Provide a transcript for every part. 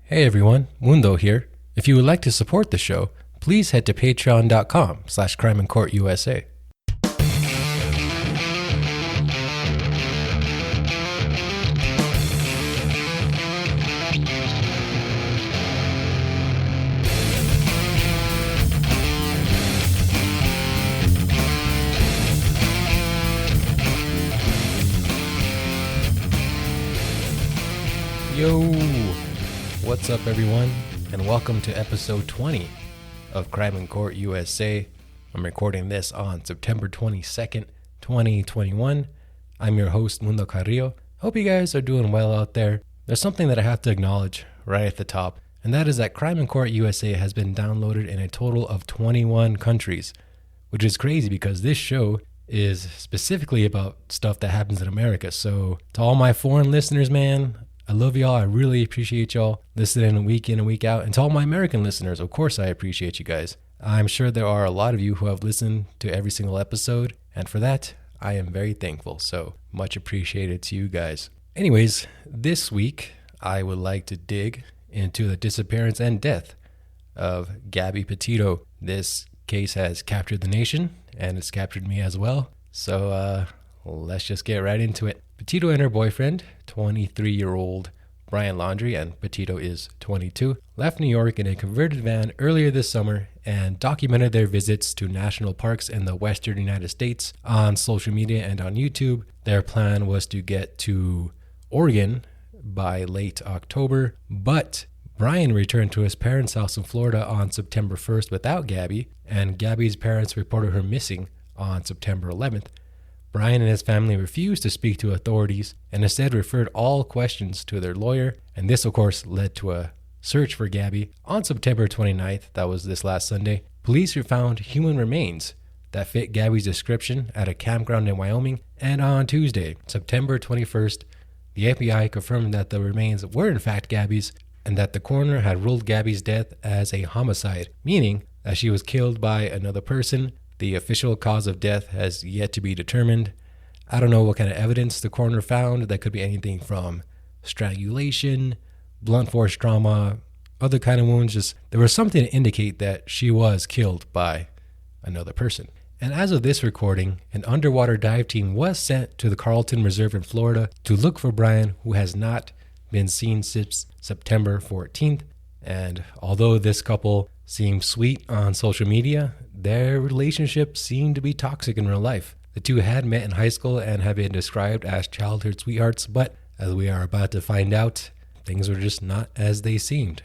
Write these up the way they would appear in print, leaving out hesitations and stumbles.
Hey everyone, Mundo here. If you would like to support the show, please head to patreon.com/crimeandcourtusa. Yo, what's up everyone, and welcome to episode 20 of Crime and Court USA. I'm recording this on September 22nd, 2021. I'm your host, Mundo Carrillo. Hope you guys are doing well out there. There's something that I have to acknowledge right at the top, and that is that Crime and Court USA has been downloaded in a total of 21 countries, which is crazy because this show is specifically about stuff that happens in America. So to all my foreign listeners, man, I love y'all. I really appreciate y'all listening week in and week out. And to all my American listeners, of course, I appreciate you guys. I'm sure there are a lot of you who have listened to every single episode. And for that, I am very thankful. So much appreciated to you guys. Anyways, this week, I would like to dig into the disappearance and death of Gabby Petito. This case has captured the nation, and it's captured me as well. So let's just get right into it. Petito and her boyfriend, 23-year-old Brian Laundrie, and Petito is 22, left New York in a converted van earlier this summer and documented their visits to national parks in the western United States on social media and on YouTube. Their plan was to get to Oregon by late October, but Brian returned to his parents' house in Florida on September 1st without Gabby, and Gabby's parents reported her missing on September 11th. Brian and his family refused to speak to authorities and instead referred all questions to their lawyer, and this of course led to a search for Gabby. On September 29th, that was this last Sunday, police found human remains that fit Gabby's description at a campground in Wyoming, and on Tuesday, September 21st, the FBI confirmed that the remains were in fact Gabby's and that the coroner had ruled Gabby's death as a homicide, meaning that she was killed by another person. The official cause of death has yet to be determined. I don't know what kind of evidence the coroner found. That could be anything from strangulation, blunt force trauma, other kind of wounds. Just there was something to indicate that she was killed by another person. And as of this recording, an underwater dive team was sent to the Carlton Reserve in Florida to look for Brian, who has not been seen since September 14th. And although this couple seemed sweet on social media, their relationship seemed to be toxic in real life. The two had met in high school and have been described as childhood sweethearts, but as we are about to find out, things were just not as they seemed.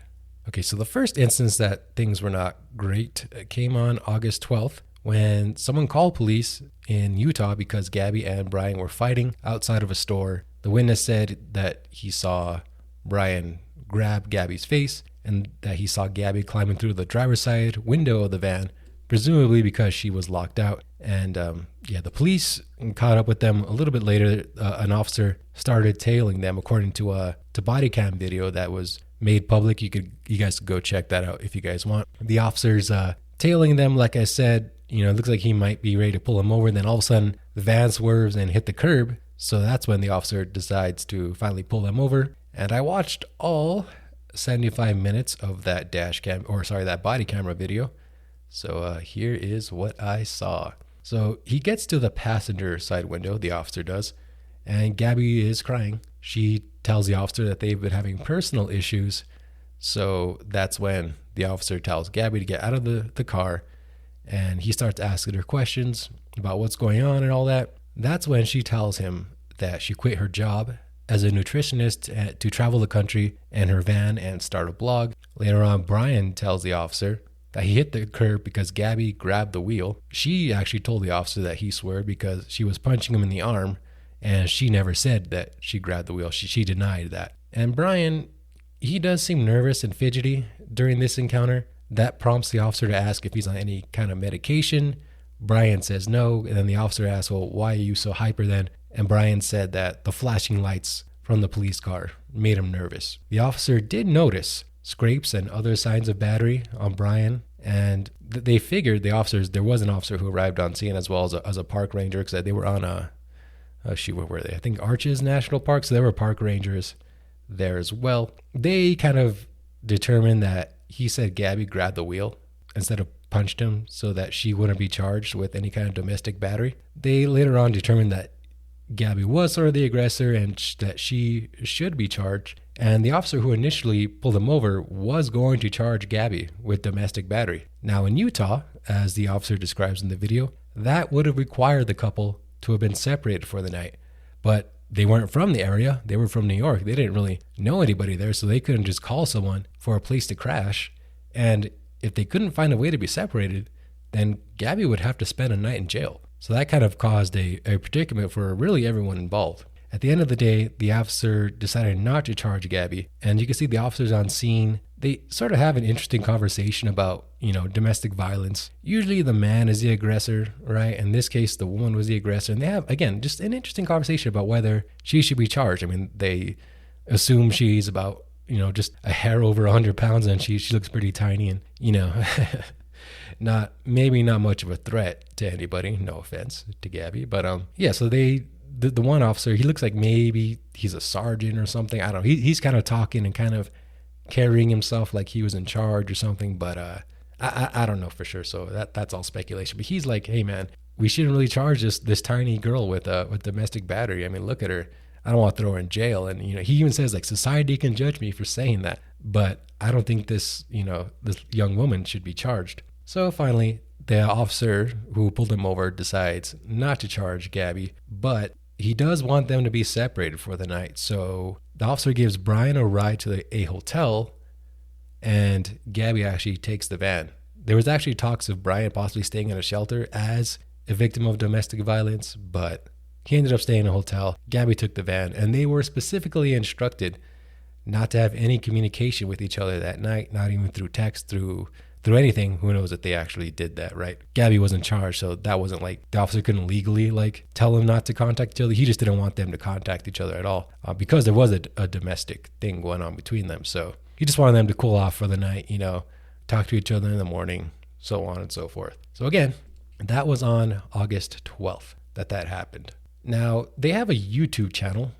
Okay, so the first instance that things were not great came on August 12th when someone called police in Utah because Gabby and Brian were fighting outside of a store. The witness said that he saw Brian grab Gabby's face and that he saw Gabby climbing through the driver's side window of the van, presumably because she was locked out. And the police caught up with them a little bit later. An officer started tailing them, according to body cam video that was made public. You guys could go check that out if you guys want. The officer's tailing them, like I said. It looks like he might be ready to pull them over. And then all of a sudden, the van swerves and hit the curb. So that's when the officer decides to finally pull them over. And I watched all 75 minutes of that that body camera video. So here is what I saw. So he gets to the passenger side window, the officer does, and Gabby is crying. She tells the officer that they've been having personal issues. So that's when the officer tells Gabby to get out of the car, and he starts asking her questions about what's going on and all that. That's when she tells him that she quit her job as a nutritionist to travel the country in her van and start a blog. Later on, Brian tells the officer that he hit the curb because Gabby grabbed the wheel. She actually told the officer that he swore because she was punching him in the arm, and she never said that she grabbed the wheel. She denied that. And Brian, he does seem nervous and fidgety during this encounter. That prompts the officer to ask if he's on any kind of medication. Brian says no, and then the officer asks, well, why are you so hyper then? And Brian said that the flashing lights from the police car made him nervous. The officer did notice scrapes and other signs of battery on Brian, and they figured there was an officer who arrived on scene as well as a park ranger, because they were on where were they? I think Arches National Park, so there were park rangers there as well. They kind of determined that he said Gabby grabbed the wheel instead of punched him so that she wouldn't be charged with any kind of domestic battery. They later on determined that Gabby was sort of the aggressor and that she should be charged. And the officer who initially pulled him over was going to charge Gabby with domestic battery. Now in Utah, as the officer describes in the video, that would have required the couple to have been separated for the night. But they weren't from the area. They were from New York. They didn't really know anybody there, so they couldn't just call someone for a place to crash. And if they couldn't find a way to be separated, then Gabby would have to spend a night in jail. So that kind of caused a predicament for really everyone involved. At the end of the day, the officer decided not to charge Gabby. And you can see the officers on scene, they sort of have an interesting conversation about, domestic violence. Usually the man is the aggressor, right? In this case, the woman was the aggressor. And they have, again, just an interesting conversation about whether she should be charged. I mean, they assume she's about, just a hair over 100 pounds and she looks pretty tiny and, maybe not much of a threat to anybody. No offense to Gabby. But so the one officer, he looks like maybe he's a sergeant or something. I don't know. He's kind of talking and kind of carrying himself like he was in charge or something. But I don't know for sure. So that's all speculation. But he's like, hey man, we shouldn't really charge this tiny girl with domestic battery. I mean, look at her. I don't want to throw her in jail. And he even says like society can judge me for saying that. But I don't think this young woman should be charged. So finally, the officer who pulled him over decides not to charge Gabby, but he does want them to be separated for the night. So the officer gives Brian a ride to a hotel, and Gabby actually takes the van. There was actually talks of Brian possibly staying in a shelter as a victim of domestic violence, but he ended up staying in a hotel. Gabby took the van, and they were specifically instructed not to have any communication with each other that night, not even through text, through anything. Who knows if they actually did that, right? Gabby wasn't charged, so that wasn't like the officer couldn't legally tell them not to contact each other. He just didn't want them to contact each other at all because there was a domestic thing going on between them. So he just wanted them to cool off for the night, talk to each other in the morning, so on and so forth. So again, that was on August 12th that happened. Now, they have a YouTube channel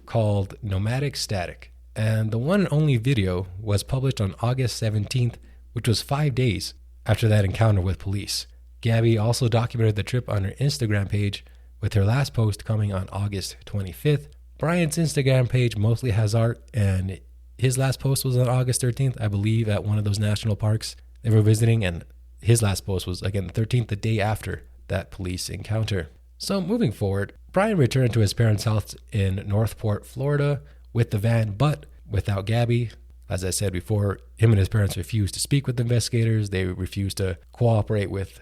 called Nomadic Static, and the one and only video was published on August 17th, which was 5 days after that encounter with police. Gabby also documented the trip on her Instagram page, with her last post coming on August 25th. Brian's Instagram page mostly has art, and his last post was on August 13th, I believe, at one of those national parks they were visiting, and his last post was, again, the 13th, the day after that police encounter. So moving forward, Brian returned to his parents' house in Northport, Florida, with the van, but without Gabby. As I said before, him and his parents refused to speak with investigators. They refused to cooperate with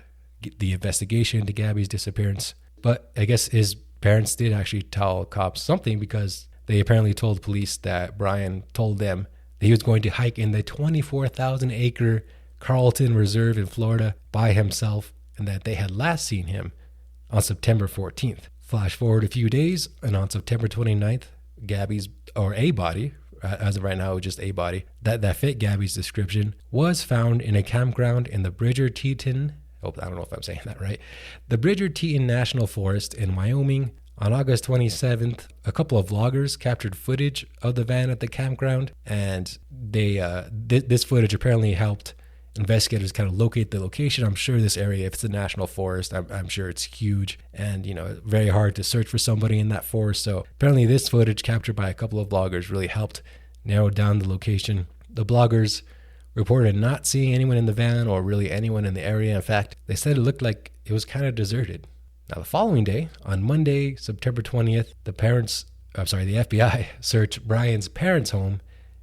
the investigation into Gabby's disappearance. But I guess his parents did actually tell cops something, because they apparently told police that Brian told them that he was going to hike in the 24,000-acre Carlton Reserve in Florida by himself, and that they had last seen him on September 14th. Flash forward a few days, and on September 29th, a body, as of right now, just a body, that fit Gabby's description, was found in a campground in the Bridger-Teton, I don't know if I'm saying that right, the Bridger-Teton National Forest in Wyoming. On August 27th, a couple of vloggers captured footage of the van at the campground, and this footage apparently helped investigators kind of locate the location. I'm sure this area, if it's a national forest, I'm sure it's huge and, very hard to search for somebody in that forest. So apparently this footage captured by a couple of bloggers really helped narrow down the location. The bloggers reported not seeing anyone in the van or really anyone in the area. In fact, they said it looked like it was kind of deserted. Now, the following day, on Monday, September 20th, the FBI searched Brian's parents' home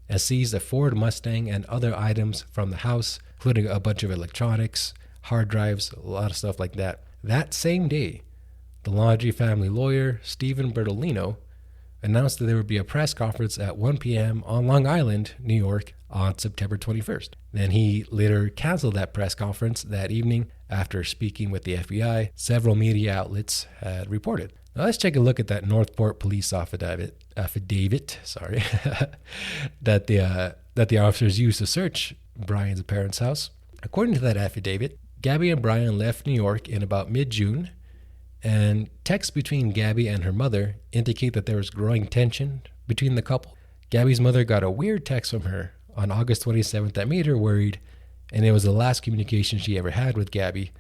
and seized a Ford Mustang and other items from the house, including a bunch of electronics, hard drives, a lot of stuff like that. That same day, the Laundrie family lawyer, Stephen Bertolino, announced that there would be a press conference at 1 p.m. on Long Island, New York, on September 21st. Then he later canceled that press conference that evening after speaking with the FBI, several media outlets had reported. Now let's take a look at that Northport police affidavit, that the officers used to search Brian's parents' house. According to that affidavit, Gabby and Brian left New York in about mid-June, and texts between Gabby and her mother indicate that there was growing tension between the couple. Gabby's mother got a weird text from her on August 27th that made her worried, and it was the last communication she ever had with Gabby.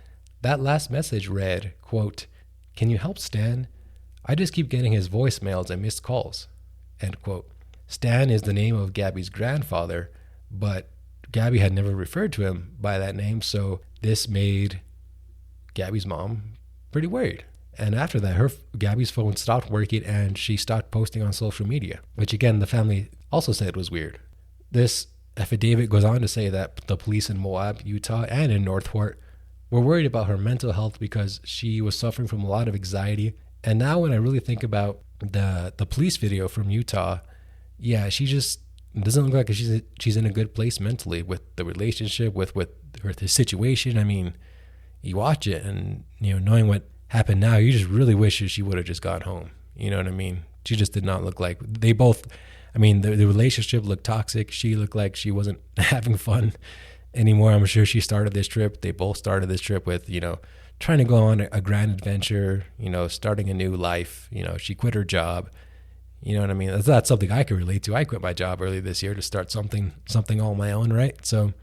That last message read, quote, "Can you help Stan? I just keep getting his voicemails and missed calls," end quote. Stan is the name of Gabby's grandfather, but Gabby had never referred to him by that name, so this made Gabby's mom pretty worried. And after that, Gabby's phone stopped working and she stopped posting on social media, which again, the family also said was weird. This affidavit goes on to say that the police in Moab, Utah, and in Northport were worried about her mental health because she was suffering from a lot of anxiety. And now when I really think about the police video from Utah, yeah, she just doesn't look like she's in a good place mentally with the relationship, with the situation. I mean, you watch it and, knowing what happened now, you just really wish she would have just gone home. You know what I mean? She just did not look like they both. I mean, the relationship looked toxic. She looked like she wasn't having fun anymore. I'm sure she started this trip. They both started this trip with, trying to go on a grand adventure, starting a new life. She quit her job. You know what I mean? That's something I could relate to. I quit my job early this year to start something on my own, right? So,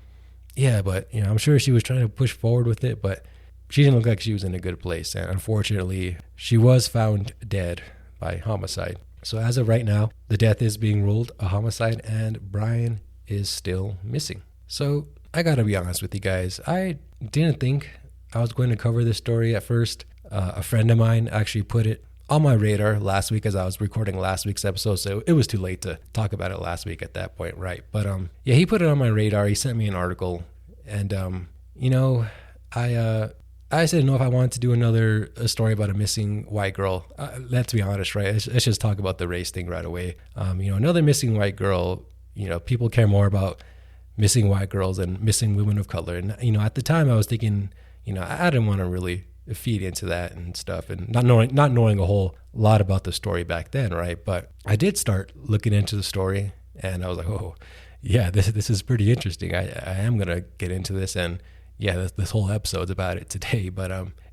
yeah, but, I'm sure she was trying to push forward with it, but she didn't look like she was in a good place. And unfortunately, she was found dead by homicide. So as of right now, the death is being ruled a homicide and Brian is still missing. So I got to be honest with you guys. I didn't think I was going to cover this story at first. A friend of mine actually put it on my radar last week as I was recording last week's episode. So it was too late to talk about it last week at that point, right? But yeah, he put it on my radar. He sent me an article and, I said no if I wanted to do a story about a missing white girl. Let's be honest, right? Let's just talk about the race thing right away. Another missing white girl, people care more about missing white girls than missing women of color. And, at the time I was thinking, I didn't want to really feed into that and stuff and not knowing a whole lot about the story back then, right? But I did start looking into the story and I was like, oh, yeah, this is pretty interesting. I am going to get into this and yeah, this whole episode's about it today. But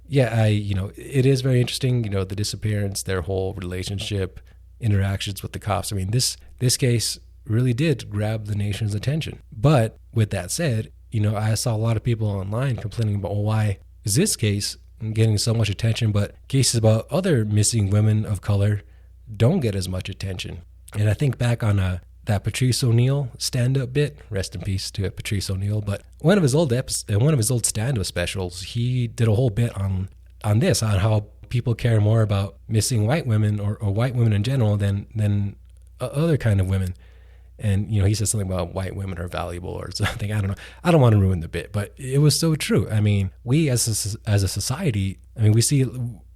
yeah, it is very interesting, the disappearance, their whole relationship, interactions with the cops. I mean, this case really did grab the nation's attention. But with that said, I saw a lot of people online complaining about, well, why is this case getting so much attention, but cases about other missing women of color don't get as much attention? And I think back on that Patrice O'Neal stand-up bit, rest in peace to Patrice O'Neal, but one of his old stand-up specials, he did a whole bit on this, on how people care more about missing white women or white women in general than other kind of women. And, he said something about white women are valuable or something. I don't know. I don't want to ruin the bit, but it was so true. I mean, we as a society, we see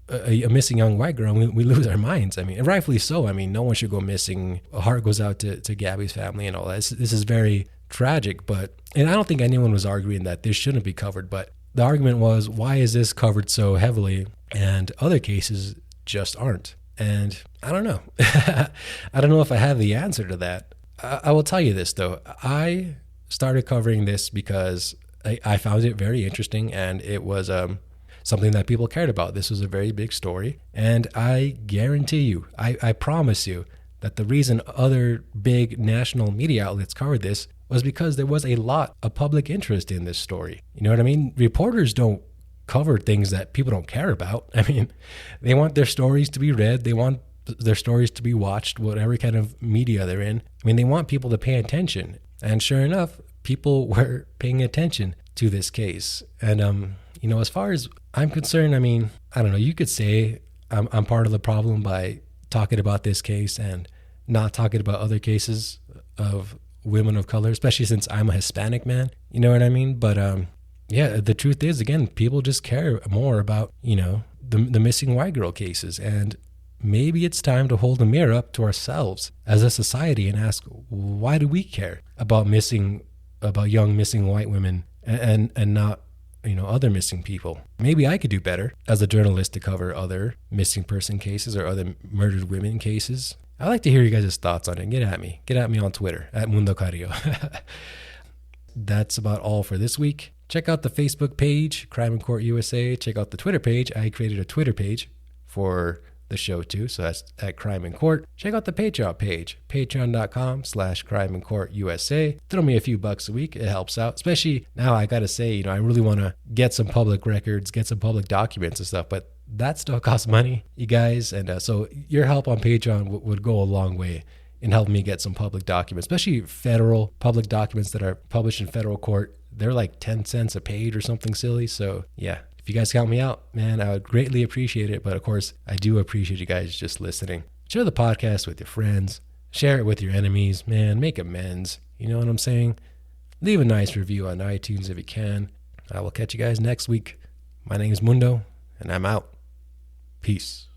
a missing young white girl, we lose our minds. I mean, rightfully so. I mean, no one should go missing. A heart goes out to Gabby's family and all that. This is very tragic, and I don't think anyone was arguing that this shouldn't be covered, but the argument was, why is this covered so heavily and other cases just aren't? And I don't know. I don't know if I have the answer to that. I will tell you this, though. I started covering this because I found it very interesting and it was something that people cared about. This was a very big story. And I guarantee you, I promise you, that the reason other big national media outlets covered this was because there was a lot of public interest in this story. You know what I mean? Reporters don't cover things that people don't care about. I mean, they want their stories to be read. They want their stories to be watched, whatever kind of media they're in. I mean, they want people to pay attention. And sure enough, people were paying attention to this case. And, as far as I'm concerned, I don't know, you could say I'm part of the problem by talking about this case and not talking about other cases of women of color, especially since I'm a Hispanic man. You know what I mean? But yeah, the truth is, again, people just care more about, the missing white girl cases. And maybe it's time to hold a mirror up to ourselves as a society and ask, why do we care about young missing white women and not, other missing people? Maybe I could do better as a journalist to cover other missing person cases or other murdered women cases. I'd like to hear you guys' thoughts on it. Get at me on Twitter at Mundo Carrillo. That's about all for this week. Check out the Facebook page, Crime in Court USA. Check out the Twitter page. I created a Twitter page for the show too. So that's at Crime in Court. Check out the Patreon page, patreon.com/Crime in Court USA. Throw me a few bucks a week. It helps out, especially now. I got to say, I really want to get some public records, get some public documents and stuff, but that still costs money, you guys. And so your help on Patreon would go a long way in helping me get some public documents, especially federal public documents that are published in federal court. They're like 10 cents a page or something silly. So yeah, if you guys help me out, man, I would greatly appreciate it. But of course, I do appreciate you guys just listening. Share the podcast with your friends. Share it with your enemies, man. Make amends. You know what I'm saying? Leave a nice review on iTunes if you can. I will catch you guys next week. My name is Mundo, and I'm out. Peace.